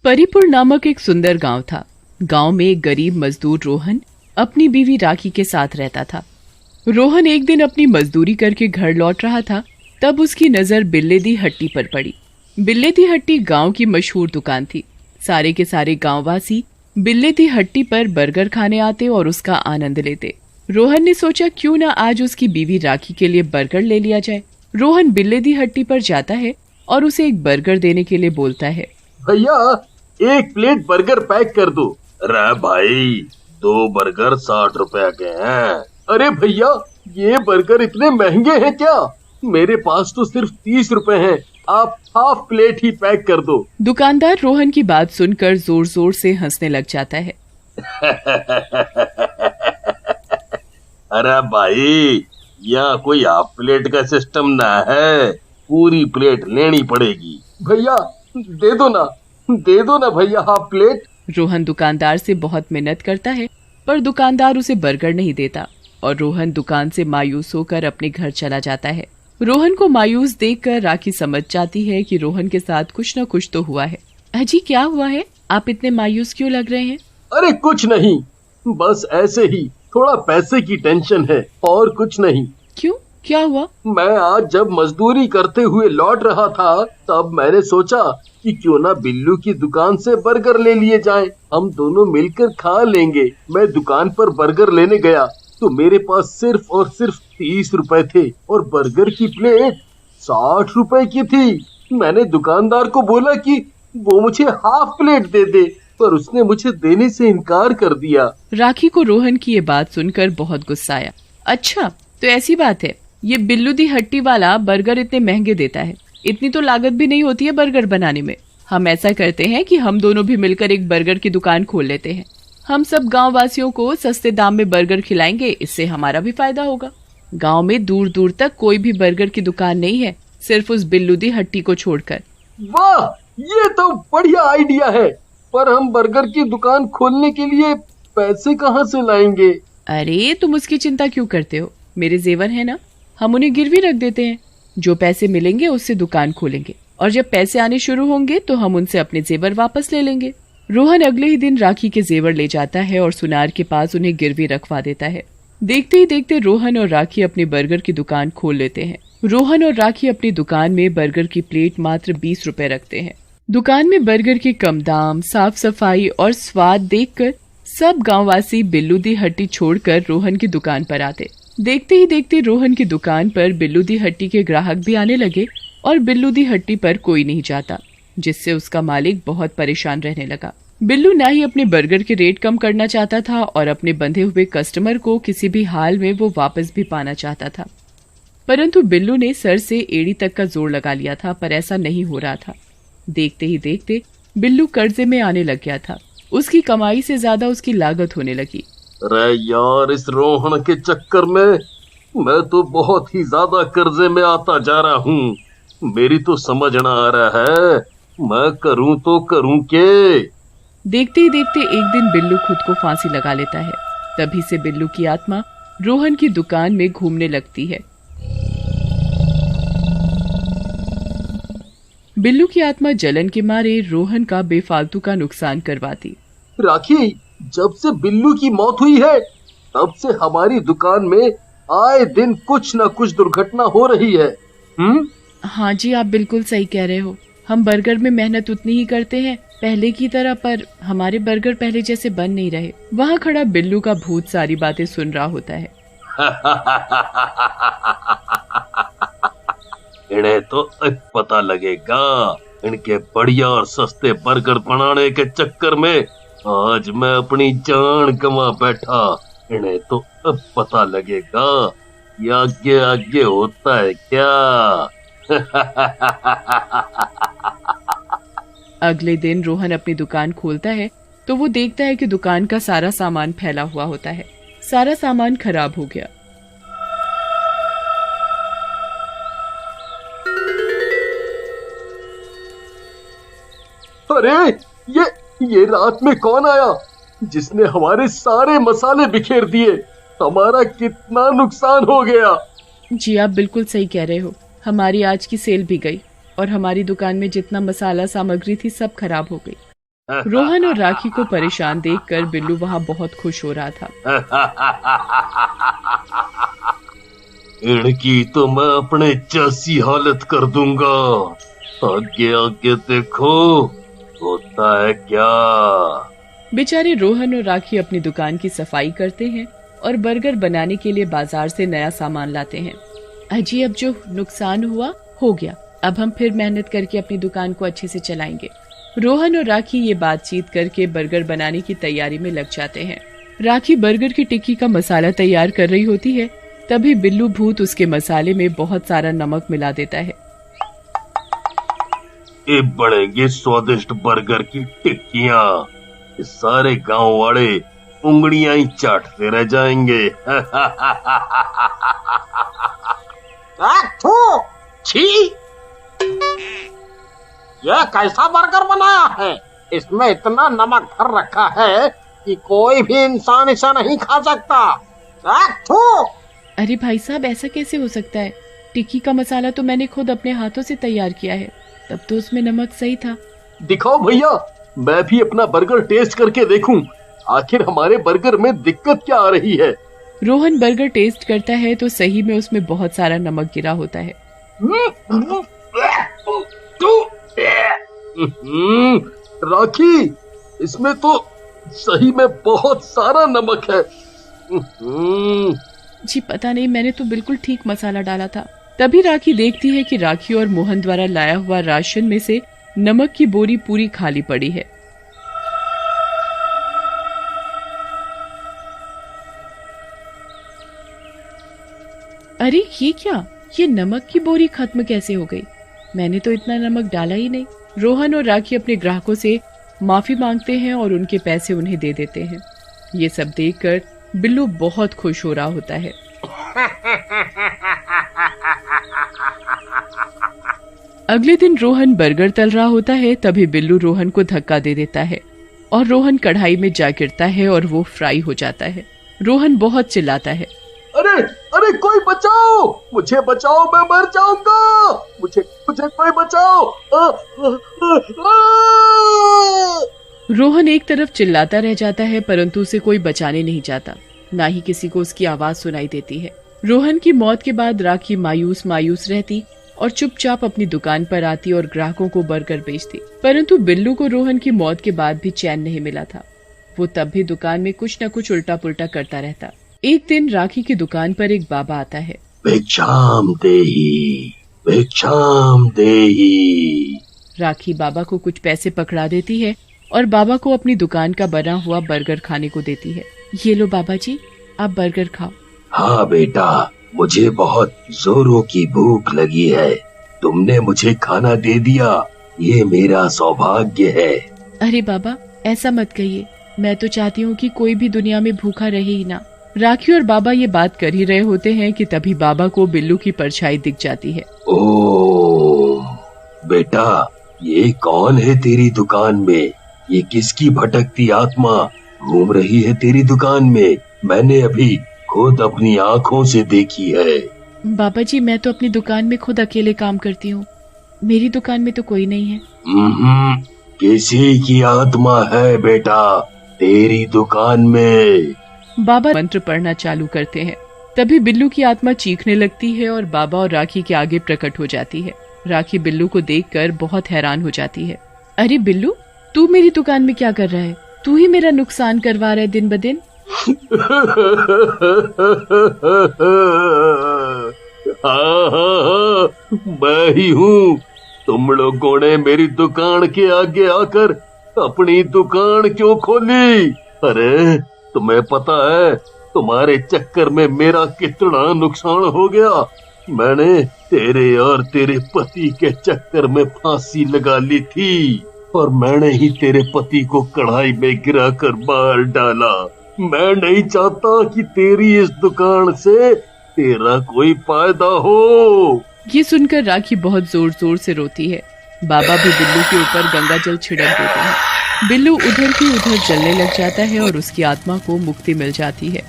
परिपुर नामक एक सुंदर गांव था। गांव में एक गरीब मजदूर रोहन अपनी बीवी राखी के साथ रहता था। रोहन एक दिन अपनी मजदूरी करके घर लौट रहा था, तब उसकी नजर बिल्ले दी हट्टी पर पड़ी। बिल्ले दी हट्टी गांव की मशहूर दुकान थी। सारे के सारे गांववासी बिल्ले दी हट्टी पर बर्गर खाने आते और उसका आनंद लेते। रोहन ने सोचा क्यों ना आज उसकी बीवी राखी के लिए बर्गर ले लिया जाए। रोहन बिल्ले दी हट्टी पर जाता है और उसे एक बर्गर देने के लिए बोलता है, भैया 1 प्लेट बर्गर पैक कर दो। अरे भाई 2 बर्गर 60 रुपए के हैं। अरे भैया ये बर्गर इतने महंगे हैं क्या? मेरे पास तो सिर्फ 30 रुपए हैं। आप हाफ प्लेट ही पैक कर दो। दुकानदार रोहन की बात सुनकर जोर जोर से हंसने लग जाता है। अरे भाई यहाँ कोई हाफ प्लेट का सिस्टम ना है, पूरी प्लेट लेनी पड़ेगी। भैया दे दो ना भैया हाफ प्लेट। रोहन दुकानदार से बहुत मिन्नत करता है, पर दुकानदार उसे बर्गर नहीं देता और रोहन दुकान से मायूस होकर अपने घर चला जाता है। रोहन को मायूस देखकर राखी समझ जाती है कि रोहन के साथ कुछ न कुछ तो हुआ है। अजी क्या हुआ है, आप इतने मायूस क्यों लग रहे हैं? अरे कुछ नहीं, बस ऐसे ही थोड़ा पैसे की टेंशन है और कुछ नहीं। क्यों, क्या हुआ? मैं आज जब मजदूरी करते हुए लौट रहा था तब मैंने सोचा कि क्यों ना बिल्लू की दुकान से बर्गर ले लिए जाएं। हम दोनों मिलकर खा लेंगे। मैं दुकान पर बर्गर लेने गया तो मेरे पास सिर्फ और सिर्फ 30 रुपए थे और बर्गर की प्लेट 60 रुपए की थी। मैंने दुकानदार को बोला कि वो मुझे हाफ प्लेट दे दे, पर उसने मुझे देने से इनकार कर दिया। राखी को रोहन की ये बात सुनकर बहुत गुस्सा आया। अच्छा तो ऐसी बात है, ये बिल्लू दी हट्टी वाला बर्गर इतने महंगे देता है, इतनी तो लागत भी नहीं होती है बर्गर बनाने में। हम ऐसा करते हैं कि हम दोनों भी मिलकर एक बर्गर की दुकान खोल लेते हैं। हम सब गांव वासियों को सस्ते दाम में बर्गर खिलाएंगे, इससे हमारा भी फायदा होगा। गांव में दूर दूर तक कोई भी बर्गर की दुकान नहीं है, सिर्फ उस बिल्लू दी हट्टी को छोड़कर। वाह, ये तो बढ़िया आइडिया है, पर हम बर्गर की दुकान खोलने के लिए पैसे कहाँ से लाएंगे? अरे तुम उसकी चिंता क्यों करते हो, मेरे जेवर है ना, हम उन्हें गिरवी रख देते हैं। जो पैसे मिलेंगे उससे दुकान खोलेंगे और जब पैसे आने शुरू होंगे तो हम उनसे अपने जेवर वापस ले लेंगे। रोहन अगले ही दिन राखी के जेवर ले जाता है और सुनार के पास उन्हें गिरवी रखवा देता है। देखते ही देखते रोहन और राखी अपनी बर्गर की दुकान खोल लेते हैं। रोहन और राखी अपनी दुकान में बर्गर की प्लेट मात्र 20 रुपए रखते हैं। दुकान में बर्गर के कम दाम, साफ सफाई और स्वाद देखकर सब गांववासी बिल्लू दी हट्टी छोड़कर रोहन की दुकान पर आते। देखते ही देखते रोहन की दुकान पर बिल्लू दी हट्टी के ग्राहक भी आने लगे और बिल्लू दी हट्टी पर कोई नहीं जाता, जिससे उसका मालिक बहुत परेशान रहने लगा। बिल्लू ना ही अपने बर्गर के रेट कम करना चाहता था और अपने बंधे हुए कस्टमर को किसी भी हाल में वो वापस भी पाना चाहता था। परंतु बिल्लू ने सर से एड़ी तक का जोर लगा लिया था, पर ऐसा नहीं हो रहा था। देखते ही देखते बिल्लू कर्जे में आने लग गया था। उसकी कमाई से ज्यादा उसकी लागत होने लगी। अरे यार, इस रोहन के चक्कर में मैं तो बहुत ही ज्यादा कर्जे में आता जा रहा हूँ। मेरी तो समझ ना आ रहा है मैं करूँ तो करूँ के। देखते ही देखते एक दिन बिल्लू खुद को फांसी लगा लेता है। तभी से बिल्लू की आत्मा रोहन की दुकान में घूमने लगती है। बिल्लू की आत्मा जलन के मारे रोहन का बेफालतू का नुकसान करवाती। राखी, जब से बिल्लू की मौत हुई है तब से हमारी दुकान में आए दिन कुछ न कुछ दुर्घटना हो रही है। हाँ जी, आप बिल्कुल सही कह रहे हो। हम बर्गर में मेहनत उतनी ही करते हैं पहले की तरह, पर हमारे बर्गर पहले जैसे बन नहीं रहे। वहाँ खड़ा बिल्लू का भूत सारी बातें सुन रहा होता है। इन्हें तो अब पता लगेगा, इनके बढ़िया और सस्ते बर्गर बनाने के चक्कर में आज मैं अपनी जान गंवा बैठा। इन्हें तो अब पता लगेगा ये आगे आगे होता है क्या। अगले दिन रोहन अपनी दुकान खोलता है तो वो देखता है कि दुकान का सारा सामान फैला हुआ होता है। सारा सामान खराब हो गया। अरे ये रात में कौन आया जिसने हमारे सारे मसाले बिखेर दिए? हमारा कितना नुकसान हो गया। जी आप बिल्कुल सही कह रहे हो, हमारी आज की सेल भी गई और हमारी दुकान में जितना मसाला सामग्री थी सब खराब हो गई। रोहन और राखी को परेशान देखकर बिल्लू वहाँ बहुत खुश हो रहा था। इनकी तो मैं अपने जैसी हालत कर दूंगा। आगे आगे देखो होता है क्या। बेचारे रोहन और राखी अपनी दुकान की सफाई करते हैं और बर्गर बनाने के लिए बाजार से नया सामान लाते हैं। अजी अब जो नुकसान हुआ हो गया, अब हम फिर मेहनत करके अपनी दुकान को अच्छे से चलाएंगे। रोहन और राखी ये बातचीत करके बर्गर बनाने की तैयारी में लग जाते हैं। राखी बर्गर की टिक्की का मसाला तैयार कर रही होती है, तभी बिल्लू भूत उसके मसाले में बहुत सारा नमक मिला देता है। ये बनेंगे स्वादिष्ट बर्गर की टिक्कियाँ। सारे गांव वाले उंगलियां ही चाटते रह जाएंगे। छी! यह कैसा बर्गर बनाया है? इसमें इतना नमक भर रखा है कि कोई भी इंसान इसे नहीं खा सकता। अरे भाई साहब, ऐसा कैसे हो सकता है? टिक्की का मसाला तो मैंने खुद अपने हाथों से तैयार किया है, तब तो उसमें नमक सही था। दिखाओ भैया, मैं भी अपना बर्गर टेस्ट करके देखूं, आखिर हमारे बर्गर में दिक्कत क्या आ रही है। रोहन बर्गर टेस्ट करता है तो सही में उसमें बहुत सारा नमक गिरा होता है। राखी, इसमें तो सही में बहुत सारा नमक है। जी पता नहीं, मैंने तो बिल्कुल ठीक मसाला डाला था। तभी राखी देखती है कि राखी और मोहन द्वारा लाया हुआ राशन में से नमक की बोरी पूरी खाली पड़ी है। अरे ये क्या, ये नमक की बोरी खत्म कैसे हो गई? मैंने तो इतना नमक डाला ही नहीं। रोहन और राखी अपने ग्राहकों से माफी मांगते हैं और उनके पैसे उन्हें दे देते हैं। ये सब देखकर बिल्लू बहुत खुश हो रहा होता है। अगले दिन रोहन बर्गर तल रहा होता है, तभी बिल्लू रोहन को धक्का दे देता है और रोहन कढ़ाई में जा गिरता है और वो फ्राई हो जाता है। रोहन बहुत चिल्लाता है, अरे अरे कोई बचाओ, मुझे बचाओ, मैं मर जाऊंगा, मुझे कोई बचाओ। रोहन एक तरफ चिल्लाता रह जाता है, परंतु उसे कोई बचाने नहीं जाता, ना ही किसी को उसकी आवाज सुनाई देती है। रोहन की मौत के बाद राखी मायूस रहती और चुपचाप अपनी दुकान पर आती और ग्राहकों को बर्गर बेचती। परंतु बिल्लू को रोहन की मौत के बाद भी चैन नहीं मिला था। वो तब भी दुकान में कुछ न कुछ उल्टा पुल्टा करता रहता। एक दिन राखी की दुकान पर एक बाबा आता है। भिक्षाम देही, भिक्षाम देही। राखी बाबा को कुछ पैसे पकड़ा देती है और बाबा को अपनी दुकान का बना हुआ बर्गर खाने को देती है। ये लो बाबा जी, आप बर्गर खाओ। हाँ बेटा, मुझे बहुत जोरों की भूख लगी है, तुमने मुझे खाना दे दिया, ये मेरा सौभाग्य है। अरे बाबा, ऐसा मत कहिए, मैं तो चाहती हूँ कि कोई भी दुनिया में भूखा रहे ही ना। राखी और बाबा ये बात कर ही रहे होते हैं कि तभी बाबा को बिल्लू की परछाई दिख जाती है। ओह बेटा, ये कौन है तेरी दुकान में? ये किसकी भटकती आत्मा घूम रही है तेरी दुकान में? मैंने अभी खुद अपनी आँखों से देखी है। बाबा जी, मैं तो अपनी दुकान में खुद अकेले काम करती हूँ, मेरी दुकान में तो कोई नहीं है। किसी की आत्मा है बेटा तेरी दुकान में। बाबा मंत्र पढ़ना चालू करते हैं। तभी बिल्लू की आत्मा चीखने लगती है और बाबा और राखी के आगे प्रकट हो जाती है। राखी बिल्लू को देखकर बहुत हैरान हो जाती है। अरे बिल्लू, तू मेरी दुकान में क्या कर रहा है? तू ही मेरा नुकसान करवा रहा है दिन ब दिन। हाँ, मैं ही हूँ। तुम लोगों ने मेरी दुकान के आगे आकर अपनी दुकान क्यों खोली? अरे तुम्हें पता है तुम्हारे चक्कर में मेरा कितना नुकसान हो गया? मैंने तेरे और तेरे पति के चक्कर में फांसी लगा ली थी और मैंने ही तेरे पति को कढ़ाई में गिराकर मार डाला। मैं नहीं चाहता कि तेरी इस दुकान से तेरा कोई फायदा हो। ये सुनकर राखी बहुत जोर जोर से रोती है। बाबा भी बिल्लू के ऊपर गंगा जल छिड़क देते हैं। बिल्लू उधर की उधर जलने लग जाता है और उसकी आत्मा को मुक्ति मिल जाती है।